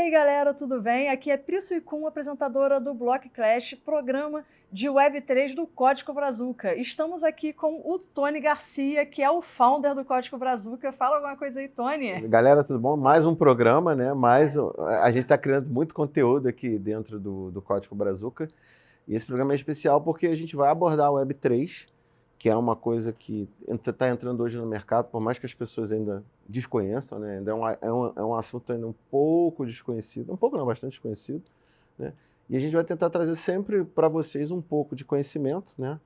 aí, galera, tudo bem? Aqui é Pri Suicum, apresentadora do Block Clash, programa de Web3 do Código Brazuca. Estamos aqui com o Tony Garcia, que é o founder do Código Brazuca. Fala alguma coisa aí, Tony. Galera, tudo bom? Mais um programa, né? A gente está criando muito conteúdo aqui dentro do Código Brazuca. E esse programa é especial porque a gente vai abordar a Web3, que é uma coisa que está entrando hoje no mercado, por mais que as pessoas ainda desconheçam, né? Ainda é um assunto ainda um pouco desconhecido, um pouco não, bastante desconhecido, né? E a gente vai tentar trazer sempre para vocês um pouco de conhecimento, né?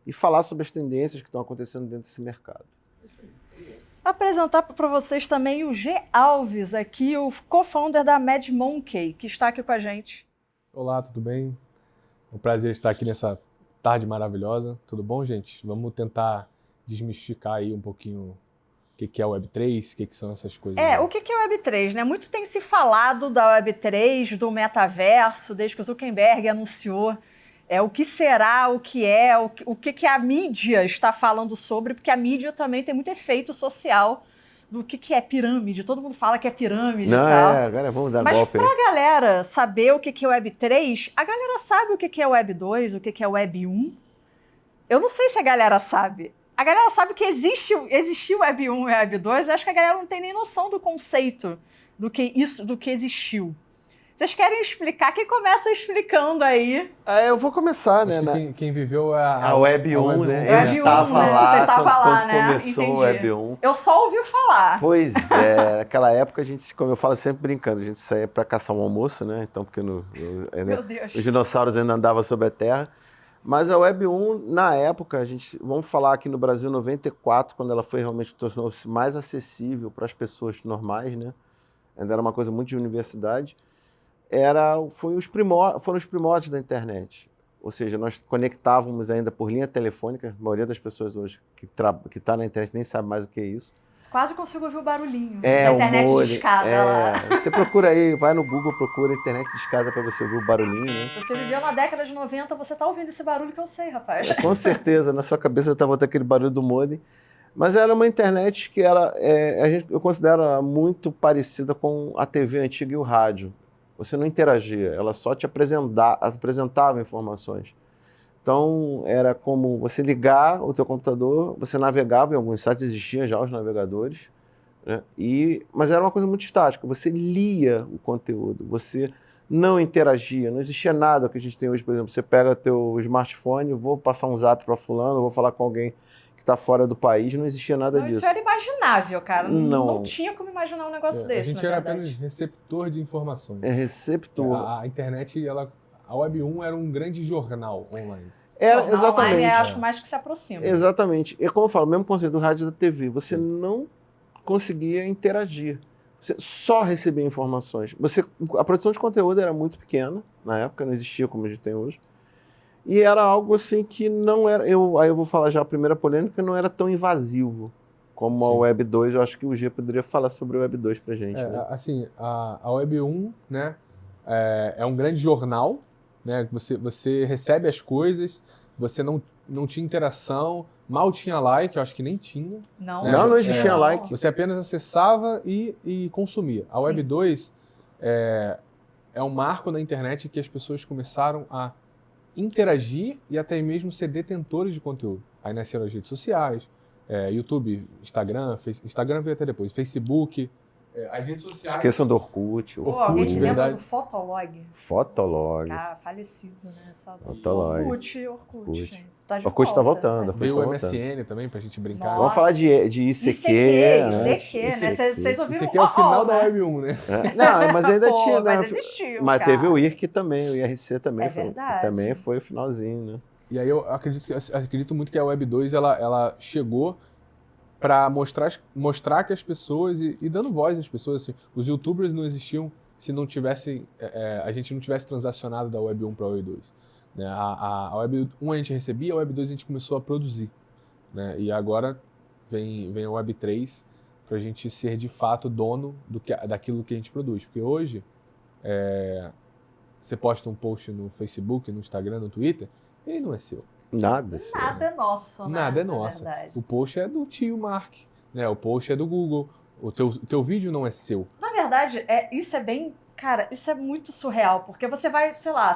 E falar sobre as tendências que estão acontecendo dentro desse mercado. Apresentar para vocês também o G. Alves, aqui, o co-founder da Mad Monkey, que está aqui com a gente. Olá, tudo bem? É um prazer estar aqui nessa tarde maravilhosa. Tudo bom, gente? Vamos tentar desmistificar aí um pouquinho o que é o Web3, o que são essas coisas. O que é o Web3, né? Muito tem se falado da Web3, do metaverso, desde que o Zuckerberg anunciou o que será, o que é, o que a mídia está falando sobre, porque a mídia também tem muito efeito social do que é pirâmide. Todo mundo fala que é pirâmide e tal. Agora vamos dar Mas golpe. Mas pra galera saber o que é o Web3, a galera sabe o que é o Web2, o que é o Web1? Eu não sei se a galera sabe. A galera sabe que existiu o Web1 e o Web2, acho que a galera não tem nem noção do conceito do que existiu. Vocês querem explicar? Quem começa explicando aí? Eu vou começar, né? Quem viveu a Web1, né? Web1, Eu estava lá, você estava lá, quando né? começou Entendi. o Web1. Eu só ouvi falar. Pois é, naquela época a gente, como eu falo sempre brincando, a gente saía para caçar um almoço, né? Então, porque Meu Deus. os dinossauros ainda andavam sobre a Terra. Mas a Web1, na época, vamos falar aqui no Brasil, 94, quando ela foi realmente tornou-se mais acessível para as pessoas normais, né? Ainda era uma coisa muito de universidade. Foram os primórdios da internet. Ou seja, nós conectávamos ainda por linha telefônica. A maioria das pessoas hoje que está na internet nem sabe mais o que é isso. Quase consigo ouvir o barulhinho da internet de escada lá. Você procura aí, vai no Google, procura internet de escada para você ouvir o barulhinho, né? Você viveu na década de 90, você tá ouvindo esse barulho que eu sei, rapaz. Com certeza, na sua cabeça estava ouvindo aquele barulho do modem. Mas era uma internet que eu considero muito parecida com a TV antiga e o rádio. Você não interagia, ela só te apresentava informações. Então, era como você ligar o teu computador, você navegava em alguns sites, existiam já os navegadores, né? Mas era uma coisa muito estática, você lia o conteúdo, você não interagia, não existia nada que a gente tem hoje, por exemplo, você pega teu smartphone, vou passar um zap para fulano, vou falar com alguém que está fora do país, não existia nada disso. Isso era imaginável, cara. Não tinha como imaginar um negócio desse, A gente era apenas receptor de informações. Receptor. A internet, a Web1 era um grande jornal online. Exatamente. Online acho mais que se aproxima. Exatamente. E como eu falo, o mesmo conceito do rádio e da TV, você não conseguia interagir. Você só recebia informações. A produção de conteúdo era muito pequena, na época, não existia como a gente tem hoje. E era algo assim que não era... Aí eu vou falar já a primeira polêmica, não era tão invasivo como a Web2. Eu acho que o G poderia falar sobre o Web2 pra gente. Né? Assim, a Web1, né, é um grande jornal, né? Você recebe as coisas, você não tinha interação, mal tinha like, eu acho que nem tinha. Não existia like. Você apenas acessava e consumia. A Web2 é um marco na internet que as pessoas começaram a interagir e até mesmo ser detentores de conteúdo. Aí nasceram as redes sociais, YouTube, Instagram veio até depois, Facebook, as redes sociais. Esqueçam do Orkut. Alguém se lembra do Fotolog? Fotolog. Falecido, né? Fotolog. Orkut, gente. Orkut tá voltando. Veio o MSN também, pra gente brincar. Nossa. Vamos falar de ICQ. ICQ, né? Vocês ouviram? ICQ é o final da Web1, né? Não, mas ainda tinha. Mas existiu, Mas cara. teve o IRC também, o IRC também. Verdade. Também foi o finalzinho, né? E aí eu acredito muito que a Web2 ela chegou para mostrar que as pessoas, e dando voz às pessoas, assim, os youtubers não existiam se não tivessem, a gente não tivesse transacionado da Web1 para a Web2. Né? A Web1 a gente recebia, a Web2 a gente começou a produzir. Né? E agora vem a Web3 para a gente ser de fato dono daquilo que a gente produz. Porque hoje, você posta um post no Facebook, no Instagram, no Twitter, ele não é seu. Nada é nosso, né? Nada é nosso. O post é do tio Mark, né? O post é do Google. O teu vídeo não é seu. Na verdade, isso é bem Cara, isso é muito surreal, porque você vai, sei lá,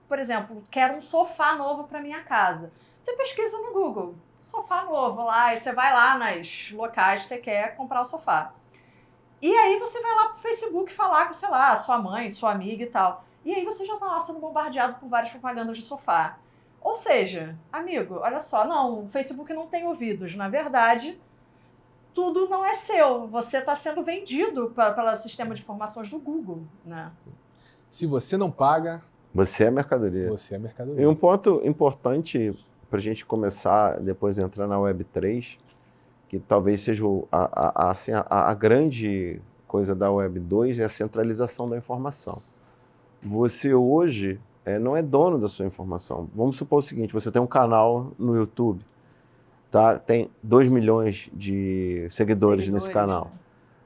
por exemplo, quero um sofá novo para minha casa. Você pesquisa no Google, sofá novo lá, e você vai lá nas locais que você quer comprar o sofá. E aí você vai lá pro Facebook falar com, sei lá, sua mãe, sua amiga e tal. E aí você já tá lá sendo bombardeado por várias propagandas de sofá. Ou seja, amigo, olha só, não, o Facebook não tem ouvidos. Na verdade, tudo não é seu. Você está sendo vendido pelo sistema de informações do Google, né? Se você não paga, Você é mercadoria. você é E mercadoria. um ponto importante para a gente começar, depois entrar na Web3, que talvez seja assim, a grande coisa da Web2 é a centralização da informação. Você hoje não é dono da sua informação. Vamos supor o seguinte, você tem um canal no YouTube, tá? Tem 2 milhões de seguidores nesse canal. Né?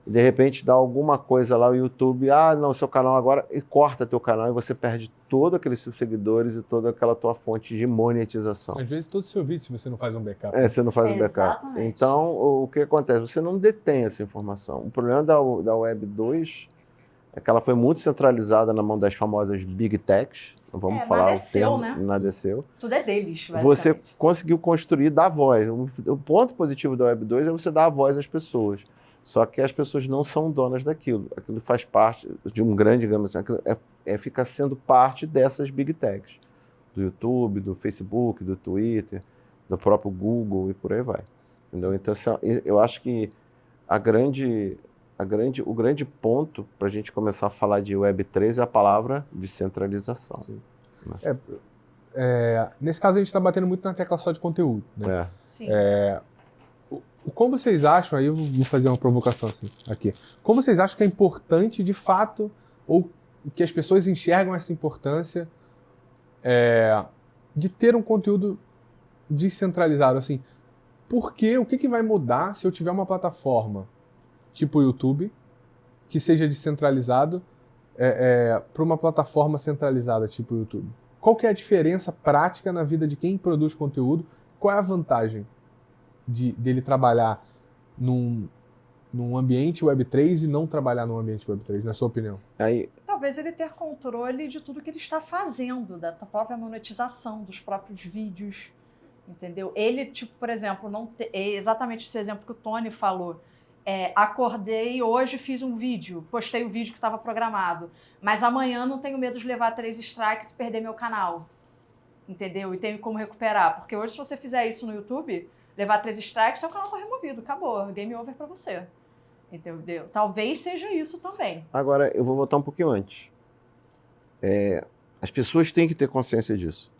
De repente dá alguma coisa lá o YouTube, não, seu canal agora, e corta teu canal e você perde todos aqueles seus seguidores e toda aquela tua fonte de monetização. Às vezes todo o seu vídeo, se você não faz um backup. Você não faz o backup. Exatamente. Então, o que acontece? Você não detém essa informação. O problema da Web 2 é que ela foi muito centralizada na mão das famosas Big Techs. Vamos falar nadeceu, o termo, né? nadeceu. Tudo é deles, basicamente. Você conseguiu construir, dar voz. O ponto positivo da Web 2 é você dar a voz às pessoas. Só que as pessoas não são donas daquilo. Aquilo faz parte de um grande, digamos assim, fica sendo parte dessas Big Techs. Do YouTube, do Facebook, do Twitter, do próprio Google e por aí vai. Entendeu? Então, eu acho que o grande ponto para a gente começar a falar de Web3 é a palavra descentralização. Nesse caso, a gente está batendo muito na tecla só de conteúdo. Né? Sim. Como vocês acham, aí eu vou fazer uma provocação assim, aqui. Como vocês acham que é importante, de fato, ou que as pessoas enxergam essa importância de ter um conteúdo descentralizado? Assim, por quê? O que vai mudar se eu tiver uma plataforma tipo o YouTube, que seja descentralizado, para uma plataforma centralizada tipo o YouTube? Qual que é a diferença prática na vida de quem produz conteúdo? Qual é a vantagem dele trabalhar num ambiente Web3 e não trabalhar num ambiente Web3, na sua opinião? Talvez ele ter controle de tudo que ele está fazendo, da própria monetização, dos próprios vídeos, entendeu? Ele, tipo, por exemplo, é exatamente esse exemplo que o Tony falou. Acordei hoje, fiz um vídeo, postei o vídeo que estava programado, mas amanhã não tenho medo de levar 3 strikes e perder meu canal, entendeu? E tenho como recuperar, porque hoje se você fizer isso no YouTube, levar 3 strikes, seu canal está removido, acabou, game over para você, entendeu? Talvez seja isso também. Agora, eu vou voltar um pouquinho antes. As pessoas têm que ter consciência disso.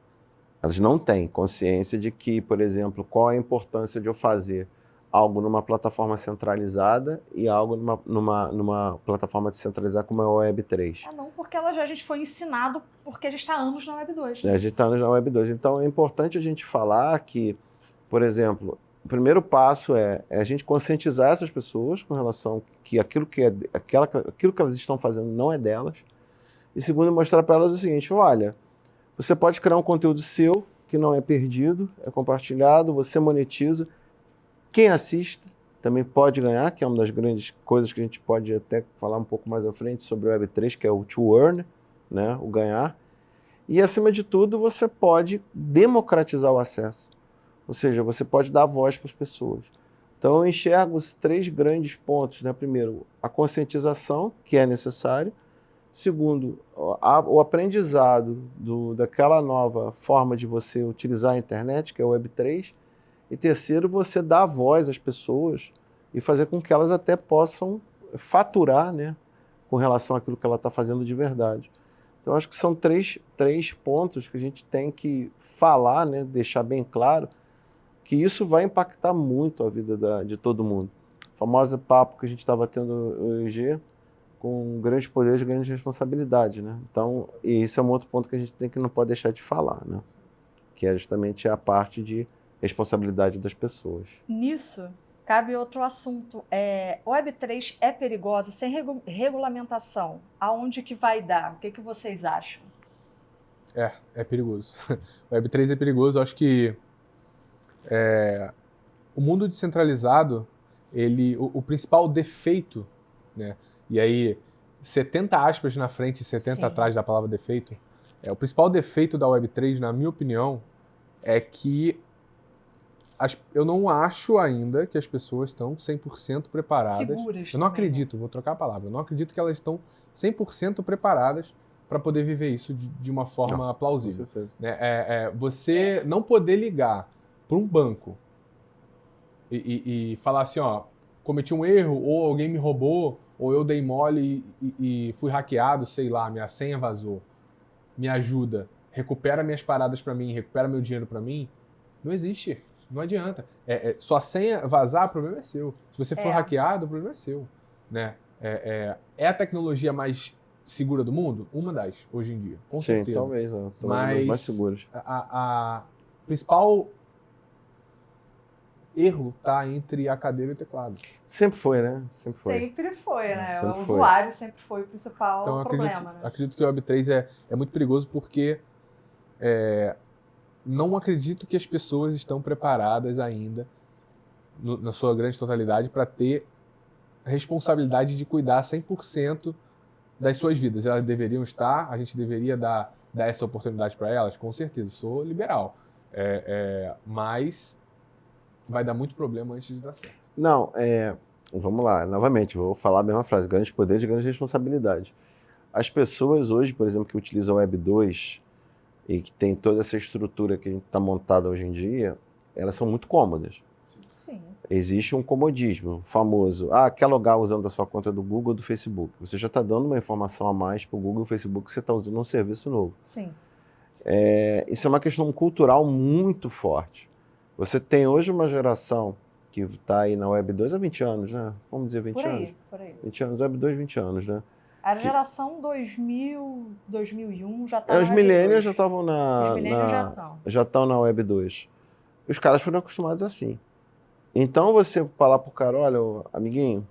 Elas não têm consciência de que, por exemplo, qual a importância de eu fazer algo numa plataforma centralizada e algo numa plataforma descentralizada como é a Web3. Não, porque a gente foi ensinado porque a gente está há anos na Web 2. Né? A gente está anos na Web 2. Então é importante a gente falar que, por exemplo, o primeiro passo é a gente conscientizar essas pessoas com relação que aquilo que elas estão fazendo não é delas. E segundo, mostrar para elas o seguinte: olha, você pode criar um conteúdo seu que não é perdido, é compartilhado, você monetiza. Quem assiste também pode ganhar, que é uma das grandes coisas que a gente pode até falar um pouco mais à frente sobre o Web3, que é o to earn, né, o ganhar. E, acima de tudo, você pode democratizar o acesso. Ou seja, você pode dar voz para as pessoas. Então, eu enxergo os 3 grandes pontos. Né? Primeiro, a conscientização, que é necessário. Segundo, o aprendizado daquela nova forma de você utilizar a internet, que é o Web3. E terceiro, você dar voz às pessoas e fazer com que elas até possam faturar, né, com relação àquilo que ela está fazendo de verdade. Então, acho que são três pontos que a gente tem que falar, né, deixar bem claro, que isso vai impactar muito a vida de todo mundo. O famoso papo que a gente estava tendo hoje, com grandes poderes e grandes responsabilidades. Né? Então, e esse é um outro ponto que a gente não pode deixar de falar, né? Que é justamente a parte de responsabilidade das pessoas. Nisso, cabe outro assunto. O Web3 é perigosa sem regulamentação. Aonde que vai dar? O que vocês acham? É perigoso. O Web3 é perigoso. Eu acho que o mundo descentralizado, o principal defeito, né? E aí, 70 aspas na frente e 70 Sim. atrás da palavra defeito. O principal defeito da Web3, na minha opinião, é que eu não acho ainda que as pessoas estão 100% preparadas. Seguras Eu não também, né? acredito, vou trocar a palavra, eu não acredito que elas estão 100% preparadas para poder viver isso de uma forma Com plausível. certeza. Né? Você não poder ligar para um banco e falar assim, ó, cometi um erro, ou alguém me roubou, ou eu dei mole e fui hackeado, sei lá, minha senha vazou, me ajuda, recupera minhas paradas para mim, recupera meu dinheiro para mim, não existe, não adianta. Sua senha vazar, o problema é seu. Se você for hackeado, o problema é seu. Né? É a tecnologia mais segura do mundo? Uma das, hoje em dia, com certeza. Sim, talvez. Mas mais seguras. a principal erro tá entre a cadeira e o teclado. Sempre foi, né? Sempre foi. Sempre foi, né? Sempre O foi. usuário sempre foi o principal Então, problema, né? acredito que o Web3 é muito perigoso porque não acredito que as pessoas estão preparadas ainda, na sua grande totalidade, para ter a responsabilidade de cuidar 100% das suas vidas. Elas deveriam estar, a gente deveria dar essa oportunidade para elas, com certeza. Eu sou liberal. Mas vai dar muito problema antes de dar certo. Não, vamos lá, novamente, vou falar a mesma frase, grandes poderes e grandes responsabilidades. As pessoas hoje, por exemplo, que utilizam o Web 2 e que tem toda essa estrutura que a gente está montada hoje em dia, elas são muito cômodas. Sim. Existe um comodismo famoso. Quer logar usando a sua conta do Google ou do Facebook. Você já está dando uma informação a mais para o Google e o Facebook que você está usando um serviço novo. Sim. Isso é uma questão cultural muito forte. Você tem hoje uma geração que está aí na Web 2 há 20 anos, né? Vamos dizer 20 anos. Por aí. 20 anos, Web 2, 20 anos, né? A geração 2000, 2001 já está Os millennials já estavam Os millennials já estão na Web 2. Os caras foram acostumados assim. Então você falar pro cara, olha, amiguinho,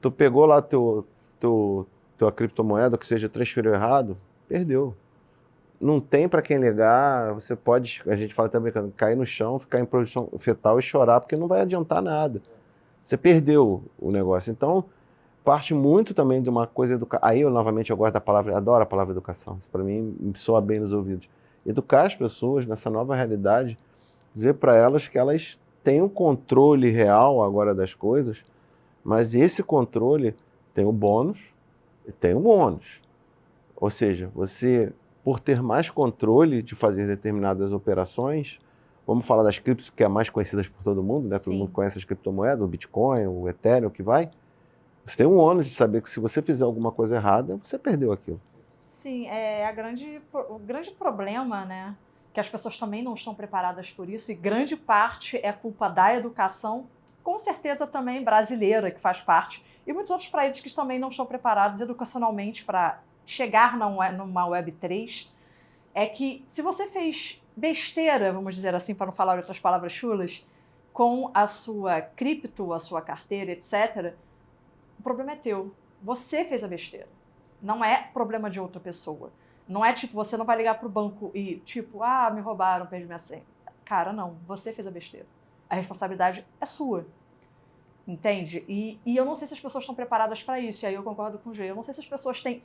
tu pegou lá tua criptomoeda, que seja transferiu errado, perdeu. Não tem para quem ligar, você pode, a gente fala também, cair no chão, ficar em posição fetal e chorar, porque não vai adiantar nada. Você perdeu o negócio. Então, parte muito também de uma coisa educativa. Aí, novamente, eu gosto da palavra, adoro a palavra educação. Isso para mim me soa bem nos ouvidos. Educar as pessoas nessa nova realidade, dizer para elas que elas têm um controle real agora das coisas, mas esse controle tem o bônus e tem o ônus. Ou seja, você, por ter mais controle de fazer determinadas operações, vamos falar das criptos, que é a mais conhecidas por todo mundo, né? Todo mundo conhece as criptomoedas, o Bitcoin, o Ethereum, o que vai. Você tem um ônus de saber que se você fizer alguma coisa errada, você perdeu aquilo. Sim, o grande problema, né? Que as pessoas também não estão preparadas por isso, e grande parte é culpa da educação, com certeza também brasileira, que faz parte, e muitos outros países que também não estão preparados educacionalmente para chegar numa Web3, é que se você fez besteira, vamos dizer assim, para não falar outras palavras chulas, com a sua cripto, a sua carteira, etc., o problema é teu. Você fez a besteira. Não é problema de outra pessoa. Não é tipo, você não vai ligar pro banco e tipo, me roubaram, perdi minha senha. Cara, não. Você fez a besteira. A responsabilidade é sua. Entende? E eu não sei se as pessoas estão preparadas para isso. E aí eu concordo com o G. Eu não sei se as pessoas têm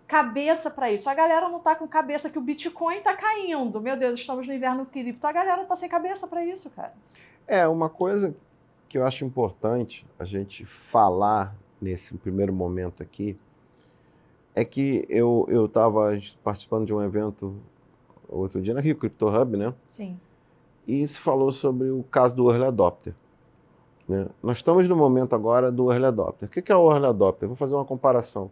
cabeça para isso. A galera não tá com cabeça que o Bitcoin tá caindo. Meu Deus, estamos no inverno cripto. A galera tá sem cabeça para isso, cara. Uma coisa que eu acho importante a gente falar nesse primeiro momento aqui é que eu estava participando de um evento outro dia na Rio Crypto Hub, né? Sim. E se falou sobre o caso do Early Adopter. Né? Nós estamos no momento agora do Early Adopter. O que é o Early Adopter? Vou fazer uma comparação.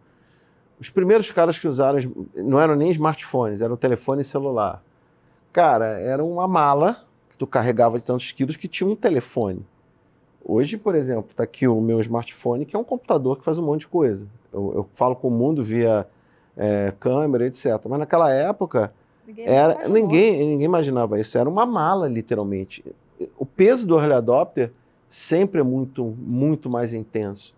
Os primeiros caras que usaram não eram nem smartphones, eram telefone celular. Cara, era uma mala que tu carregava de tantos quilos que tinha um telefone. Hoje, por exemplo, está aqui o meu smartphone, que é um computador que faz um monte de coisa. Eu falo com o mundo via câmera, etc. Mas naquela época, ninguém imaginava isso. Era uma mala, literalmente. O peso do Early Adopter sempre é muito, muito mais intenso.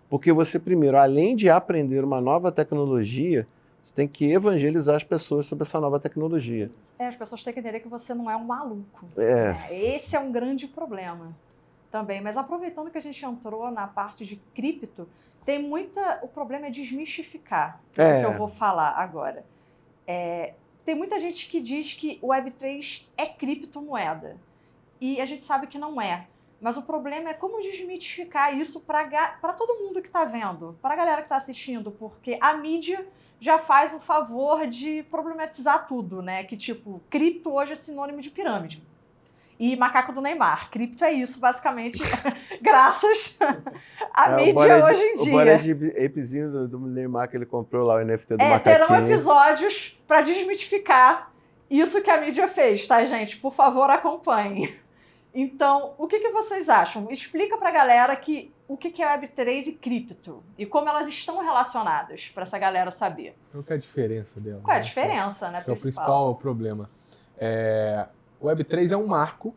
Porque você, primeiro, além de aprender uma nova tecnologia, você tem que evangelizar as pessoas sobre essa nova tecnologia. As pessoas têm que entender que você não é um maluco. É. Esse é um grande problema. Também, mas aproveitando que a gente entrou na parte de cripto, o problema é desmistificar isso que eu vou falar agora. Tem muita gente que diz que o Web3 é criptomoeda, e a gente sabe que não é. Mas o problema é como desmitificar isso para todo mundo que está vendo, para a galera que está assistindo, porque a mídia já faz o favor de problematizar tudo, né? Que, tipo, cripto hoje é sinônimo de pirâmide. E macaco do Neymar. Cripto é isso, basicamente, graças à mídia hoje em dia. O boné de apezinho do Neymar que ele comprou lá, o NFT do macaquinho. Terão episódios para desmitificar isso que a mídia fez, tá, gente? Por favor, acompanhem. Então, o que vocês acham? Explica pra galera o que é Web3 e cripto e como elas estão relacionadas, para essa galera saber. Qual que é a diferença dela? Qual é a diferença, né? É o principal problema. O Web3 é um marco,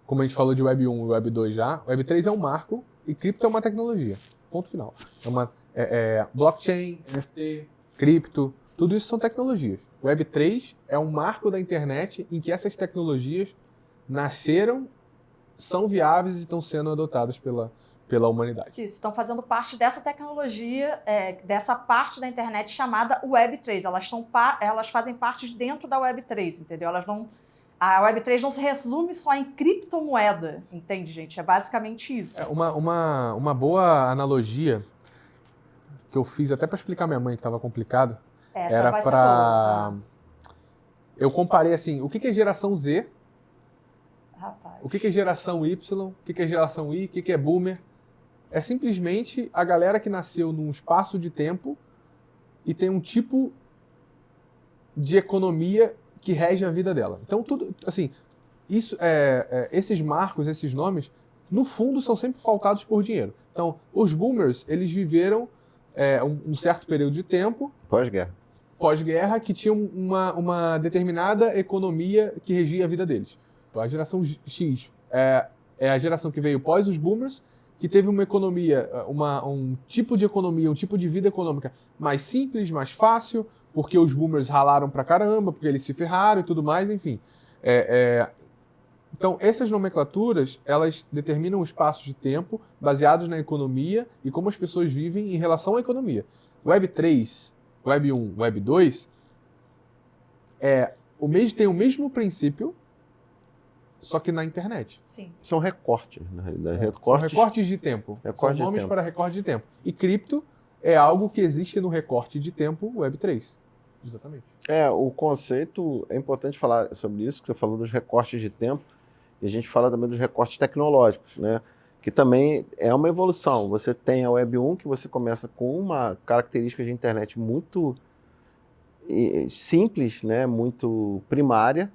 como a gente falou de Web 1 e Web 2 já, o Web3 é um marco e cripto é uma tecnologia. Ponto final. Blockchain, NFT, cripto, tudo isso são tecnologias. O Web3 é um marco da internet em que essas tecnologias nasceram, são viáveis e estão sendo adotadas pela humanidade. Isso, estão fazendo parte dessa tecnologia, dessa parte da internet chamada Web3. Elas fazem parte dentro da Web3, entendeu? A Web3 não se resume só em criptomoeda, entende, gente? É basicamente isso. Uma boa analogia que eu fiz até para explicar à minha mãe que estava complicado, era para... Eu comparei assim, o que é geração Z, Rapaz. o que é geração Y, o que é geração Y, o que é boomer. É simplesmente a galera que nasceu num espaço de tempo e tem um tipo de economia que rege a vida dela. Então, tudo, assim, esses marcos, esses nomes, no fundo, são sempre pautados por dinheiro. Então, os boomers, eles viveram um certo período de tempo... Pós-guerra, que tinham uma determinada economia que regia a vida deles. A geração X é a geração que veio pós os boomers, que teve uma economia, um tipo de economia, um tipo de vida econômica mais simples, mais fácil, porque os boomers ralaram pra caramba, porque eles se ferraram e tudo mais, enfim. Então, essas nomenclaturas, elas determinam espaços de tempo baseados na economia e como as pessoas vivem em relação à economia. Web 3, Web 1, Web 2 tem o mesmo princípio, só que na internet. Sim. São recortes, na realidade. São recortes de tempo. São nomes para recorte de tempo. E cripto é algo que existe no recorte de tempo Web3. Exatamente. O conceito, é importante falar sobre isso, que você falou dos recortes de tempo, e a gente fala também dos recortes tecnológicos, né? Que também é uma evolução. Você tem a Web 1, que você começa com uma característica de internet muito simples, né? Muito primária,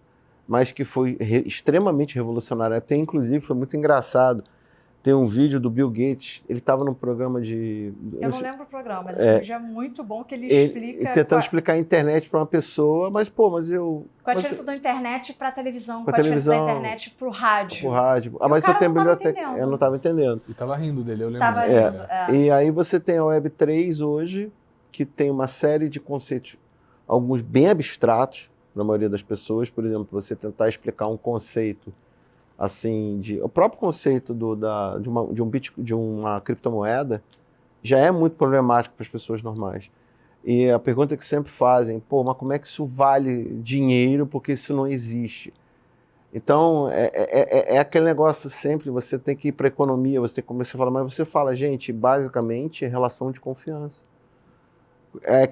mas que foi extremamente revolucionária. Inclusive, foi muito engraçado. Tem um vídeo do Bill Gates, ele estava num programa de... Eu não lembro o programa, mas esse vídeo é muito bom, que ele explica... Tentando explicar a internet para uma pessoa, mas qual a diferença da internet para a televisão, qual a diferença da internet para o rádio. Pro rádio. Mas você tem biblioteca... Eu não estava entendendo. E estava rindo dele, eu lembro. Tava rindo, E aí você tem a Web3 hoje, que tem uma série de conceitos, alguns bem abstratos, para a maioria das pessoas. Por exemplo, você tentar explicar um conceito assim, o próprio conceito de uma criptomoeda já é muito problemático para as pessoas normais. E a pergunta que sempre fazem, mas como é que isso vale dinheiro, porque isso não existe? Então, é aquele negócio sempre, você tem que ir para a economia, você tem que começar a falar, mas você fala, gente, basicamente é relação de confiança.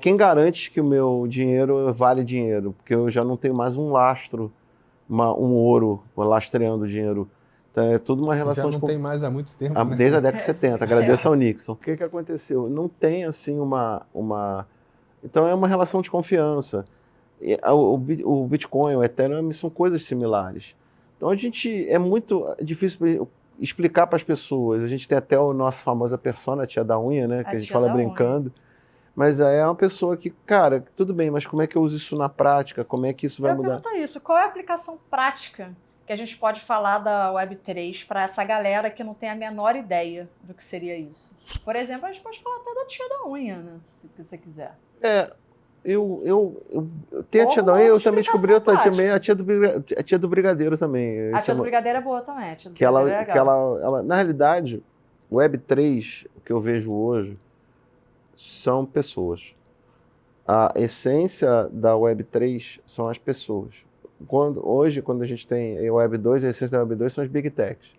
Quem garante que o meu dinheiro vale dinheiro? Porque eu já não tenho mais um lastro, um ouro lastreando o dinheiro. Então é tudo uma relação... Já não tem mais há muito tempo, né? Desde a década de 70, agradeço ao Nixon. O que aconteceu? Não tem, assim, Então é uma relação de confiança. O Bitcoin, o Ethereum são coisas similares. Então é muito difícil explicar para as pessoas. A gente tem até o nosso famosa persona, a tia da unha, né? Que a gente fala brincando. Mas é uma pessoa que, cara, tudo bem, mas como é que eu uso isso na prática? Como é que isso vai mudar? Eu pergunto isso, qual é a aplicação prática que a gente pode falar da Web3 para essa galera que não tem a menor ideia do que seria isso? Por exemplo, a gente pode falar até da tia da unha, né? Se você quiser. Tem a tia da eu também explicação descobri outra tia, prática. a tia do Brigadeiro também. A Isso tia é do uma- Brigadeiro é boa também. A tia do que ela, Brigadeiro é que legal. ela, na realidade, o Web3, o que eu vejo hoje, são pessoas. A essência da Web3 são as pessoas. Hoje, quando a gente tem a Web2, a essência da Web2 são as Big Techs.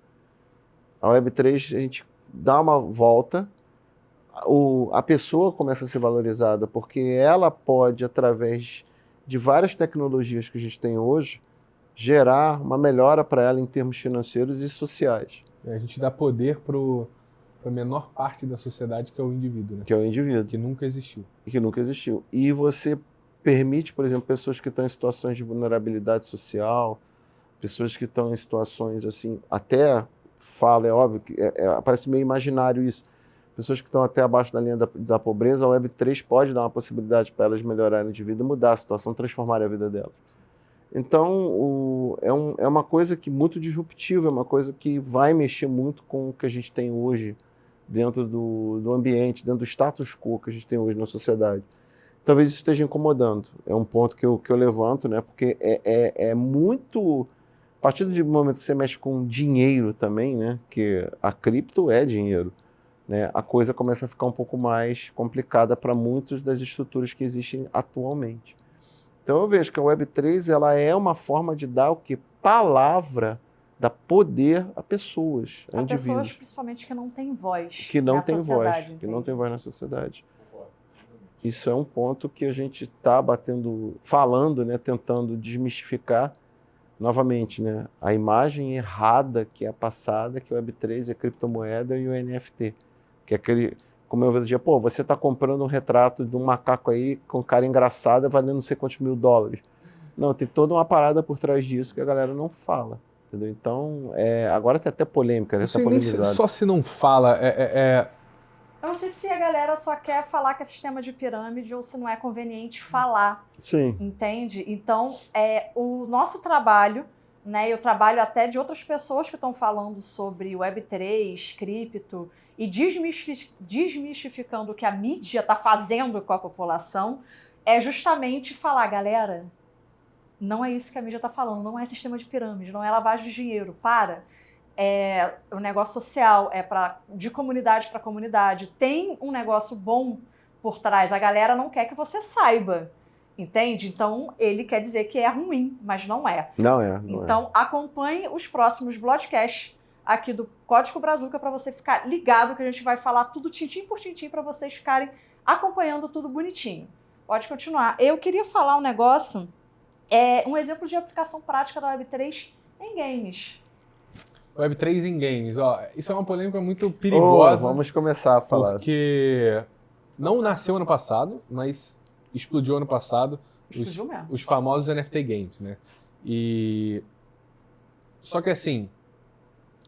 A Web3, a gente dá uma volta, a pessoa começa a ser valorizada, porque ela pode, através de várias tecnologias que a gente tem hoje, gerar uma melhora para ela em termos financeiros e sociais, A gente dá poder para a menor parte da sociedade, que é o indivíduo, né? que é o indivíduo. Que nunca existiu. E que nunca existiu. E você permite, por exemplo, pessoas que estão em situações de vulnerabilidade social, pessoas que estão em situações assim, até fala, é óbvio, que parece meio imaginário isso, pessoas que estão até abaixo da linha da pobreza, a Web3 pode dar uma possibilidade para elas melhorarem de vida, mudar a situação, transformar a vida delas. Então, é uma coisa que muito disruptiva, é uma coisa que vai mexer muito com o que a gente tem hoje dentro do ambiente, dentro do status quo que a gente tem hoje na sociedade. Talvez isso esteja incomodando. É um ponto que eu levanto, né? Porque é muito... A partir do momento que você mexe com dinheiro também, né? Que a cripto é dinheiro, né? A coisa começa a ficar um pouco mais complicada para muitas das estruturas que existem atualmente. Então eu vejo que a Web3 ela é uma forma de dar o quê? Palavra, dar poder a pessoas, a A indivíduos. pessoas, principalmente, que não têm voz Que não na tem voz, sociedade. que não entende? tem voz na sociedade. Isso é um ponto que a gente está falando, né, tentando desmistificar novamente, né, a imagem errada que é passada, que o Web3 é criptomoeda e o NFT, que é aquele, como eu dia, pô, você está comprando um retrato de um macaco aí com cara engraçada valendo não sei quantos $1000. Não, tem toda uma parada por trás disso que a galera não fala, entendeu? Então, agora tem até polêmica, Não já está sei nem se, polemizado. só se não fala. Eu não sei se a galera só quer falar que é sistema de pirâmide ou se não é conveniente falar, Sim, entende? Então, o nosso trabalho, né, eu trabalho até de outras pessoas que estão falando sobre Web3, cripto, e desmistificando o que a mídia está fazendo com a população, é justamente falar, galera, não é isso que a mídia está falando, não é sistema de pirâmide, não é lavagem de dinheiro, para. O negócio social é de comunidade para comunidade. Tem um negócio bom por trás. A galera não quer que você saiba, entende? Então, ele quer dizer que é ruim, mas não é. não é. Então, acompanhe os próximos podcasts aqui do Código Brazuca para você ficar ligado que a gente vai falar tudo tintim por tintim para vocês ficarem acompanhando tudo bonitinho. Pode continuar. Eu queria falar um negócio, um exemplo de aplicação prática da Web3 em games. Web3 em games, ó, isso é uma polêmica muito perigosa. Vamos começar a falar. Porque não nasceu ano passado, mas explodiu ano passado. Explodiu mesmo. Os famosos NFT games, né? Só que assim,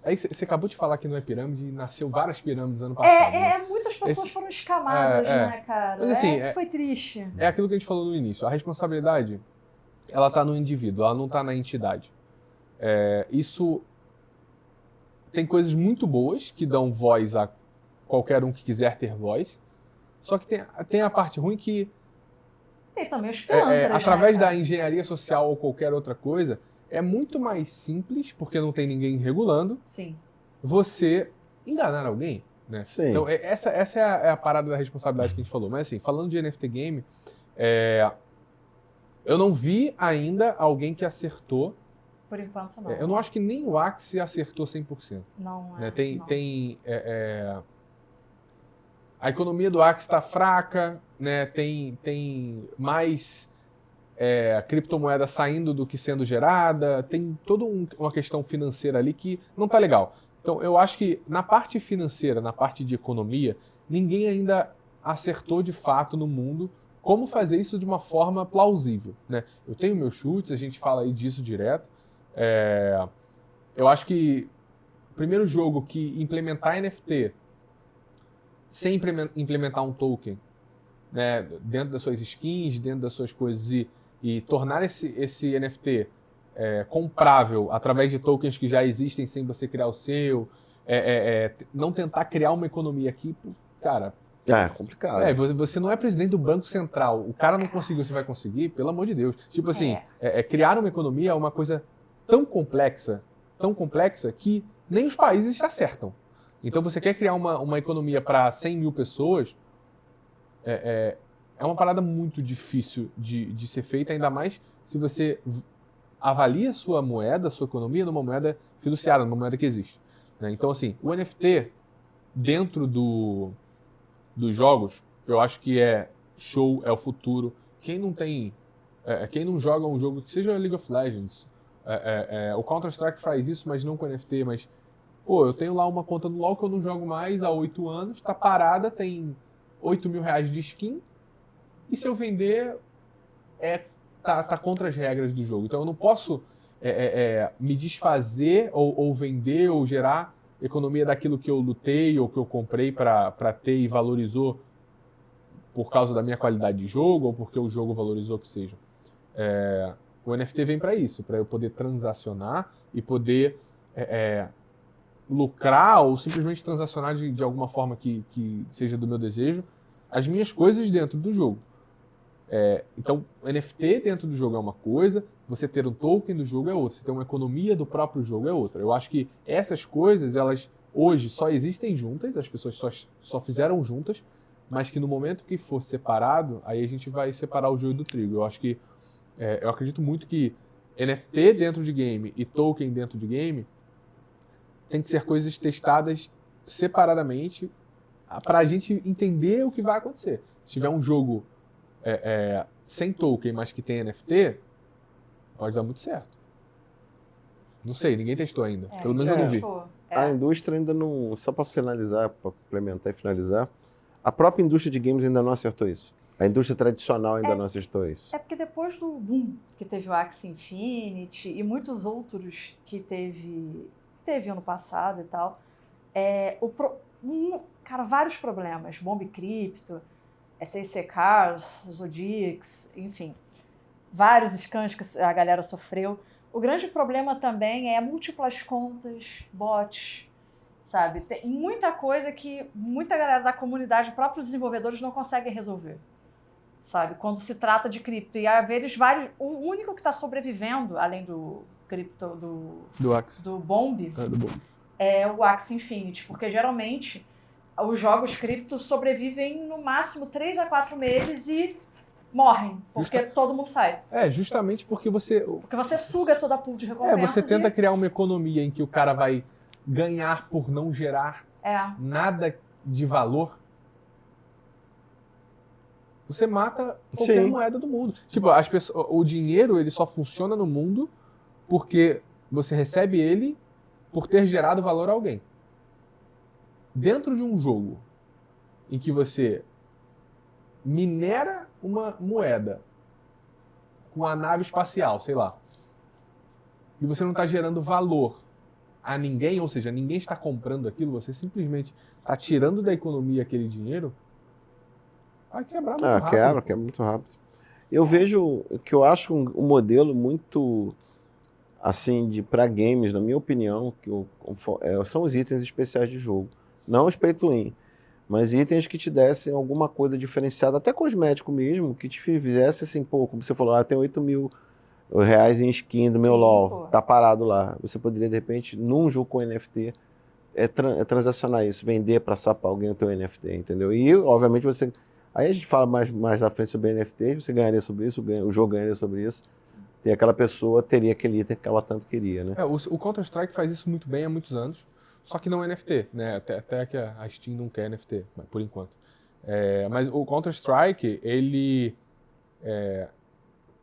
aí você acabou de falar que não é pirâmide e nasceu várias pirâmides ano passado. né? Muitas pessoas foram escamadas, né, cara? Mas, assim, foi triste. É aquilo que a gente falou no início. A responsabilidade, ela está no indivíduo, ela não está na entidade. Isso tem coisas muito boas que dão voz a qualquer um que quiser ter voz. Só que tem a parte ruim que, Tem também os pilantras, através né, da cara? engenharia social ou qualquer outra coisa, é muito mais simples, porque não tem ninguém regulando, Sim. você enganar alguém. Né? Sim. Então, essa é a parada da responsabilidade que a gente falou. Mas assim, falando de NFT game, eu não vi ainda alguém que acertou. Por enquanto, não. Eu não acho que nem o Axie acertou 100%. Não Né? não. A economia do Axie está fraca, né? Tem mais criptomoeda saindo do que sendo gerada, tem toda uma questão financeira ali que não está legal. Então, eu acho que na parte financeira, na parte de economia, ninguém ainda acertou de fato no mundo como fazer isso de uma forma plausível. Né? Eu tenho meus chutes, a gente fala aí disso direto. Eu acho que o primeiro jogo que implementar NFT sem implementar um token, né, dentro das suas skins, dentro das suas coisas e tornar esse NFT comprável através de tokens que já existem sem você criar o seu, não tentar criar uma economia aqui, cara, É complicado. Você não é presidente do Banco Central. O cara não conseguiu, você vai conseguir? Pelo amor de Deus. Tipo assim, criar uma economia é uma coisa tão complexa que nem os países se acertam. Então você quer criar uma economia para 100 mil pessoas, é uma parada muito difícil de ser feita, ainda mais se você avalia a sua moeda, a sua economia, numa moeda fiduciária, numa moeda que existe. Né? Então assim, o NFT dentro dos jogos, eu acho que é show, é o futuro. Quem não joga um jogo que seja League of Legends, o Counter-Strike faz isso, mas não com NFT, mas pô, eu tenho lá uma conta no LoL que eu não jogo mais há 8 anos, tá parada, tem 8 mil reais de skin, e se eu vender, tá contra as regras do jogo. Então eu não posso me desfazer ou vender ou gerar economia daquilo que eu lutei ou que eu comprei para ter e valorizou por causa da minha qualidade de jogo ou porque o jogo valorizou que seja. O NFT vem para isso, para eu poder transacionar e poder lucrar ou simplesmente transacionar de alguma forma que seja do meu desejo as minhas coisas dentro do jogo. Então, NFT dentro do jogo é uma coisa, você ter um token do jogo é outra, você ter uma economia do próprio jogo é outra. Eu acho que essas coisas, elas hoje só existem juntas, as pessoas só fizeram juntas, mas que no momento que for separado, aí a gente vai separar o joio do trigo. Eu acho que, eu acredito muito que NFT dentro de game e token dentro de game tem que ser coisas testadas separadamente para a gente entender o que vai acontecer. Se tiver um jogo sem token, mas que tem NFT, pode dar muito certo. Não sei, ninguém testou ainda. Pelo menos eu não vi. A indústria ainda não... Só para finalizar, para complementar e finalizar, a própria indústria de games ainda não acertou isso. A indústria tradicional ainda não acertou isso. Porque depois do boom que teve o Axie Infinity e muitos outros que teve ano passado e tal, cara, vários problemas. Bomb Crypto, SAC Cars, Zodiacs, enfim, vários scans que a galera sofreu. O grande problema também é múltiplas contas, bots, sabe? Tem muita coisa que muita galera da comunidade, próprios desenvolvedores, não conseguem resolver, sabe? Quando se trata de cripto. E há vezes vários... O único que está sobrevivendo, além do cripto, do Bomb, é o Axie Infinity, porque geralmente os jogos cripto sobrevivem no máximo 3 a 4 meses e morrem, porque todo mundo sai. Justamente porque você... Porque você suga toda a pool de recompensas. Você tenta criar uma economia em que o cara vai ganhar por não gerar nada de valor. Você mata qualquer moeda do mundo. Tipo, o dinheiro ele só funciona no mundo porque você recebe ele por ter gerado valor a alguém. Dentro de um jogo em que você minera uma moeda com a nave espacial, sei lá, e você não está gerando valor a ninguém, ou seja, ninguém está comprando aquilo, você simplesmente está tirando da economia aquele dinheiro, vai quebrar muito rápido. Quebra muito rápido. Eu vejo que eu acho um modelo muito assim para games, na minha opinião, que são os itens especiais de jogo. Não os pay to win, mas itens que te dessem alguma coisa diferenciada, até cosmético mesmo, que te fizesse assim, pô, como você falou, tem 8 mil reais em skin do meu LoL, tá parado lá. Você poderia, de repente, num jogo com NFT, transacionar isso, vender para sapar alguém o teu NFT, entendeu? E, obviamente, você... Aí a gente fala mais à frente sobre NFT, você ganharia sobre isso, o jogo ganharia sobre isso, e aquela pessoa teria aquele item que ela tanto queria, né? O Counter-Strike faz isso muito bem há muitos anos, só que não é NFT, né? Até que a Steam não quer NFT, por enquanto. Mas o Counter-Strike, ele...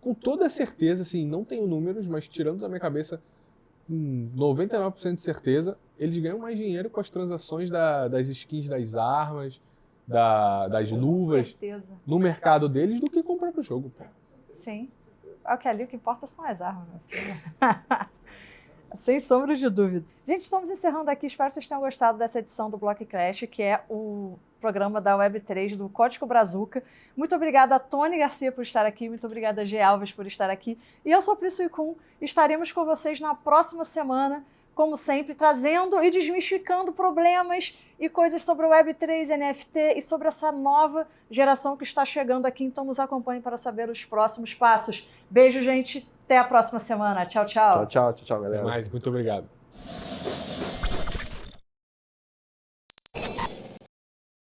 com toda certeza, assim, não tenho números, mas tirando da minha cabeça, com 99% de certeza, eles ganham mais dinheiro com as transações das skins das armas, das luvas, no mercado deles, do que com o próprio jogo. Pô. Sim. Ok, ali o que importa são as armas, meu filho. Sem sombra de dúvida. Gente, estamos encerrando aqui. Espero que vocês tenham gostado dessa edição do Block Clash, que é o programa da Web3 do Código Brazuca. Muito obrigada a Tony Garcia por estar aqui. Muito obrigada a G. Alves por estar aqui. E eu sou a Priscila Kuhn. Estaremos com vocês na próxima semana como sempre, trazendo e desmistificando problemas e coisas sobre o Web3, NFT e sobre essa nova geração que está chegando aqui. Então nos acompanhe para saber os próximos passos. Beijo, gente. Até a próxima semana. Tchau, tchau. Tchau, tchau, tchau, tchau, galera. Até mais, muito obrigado.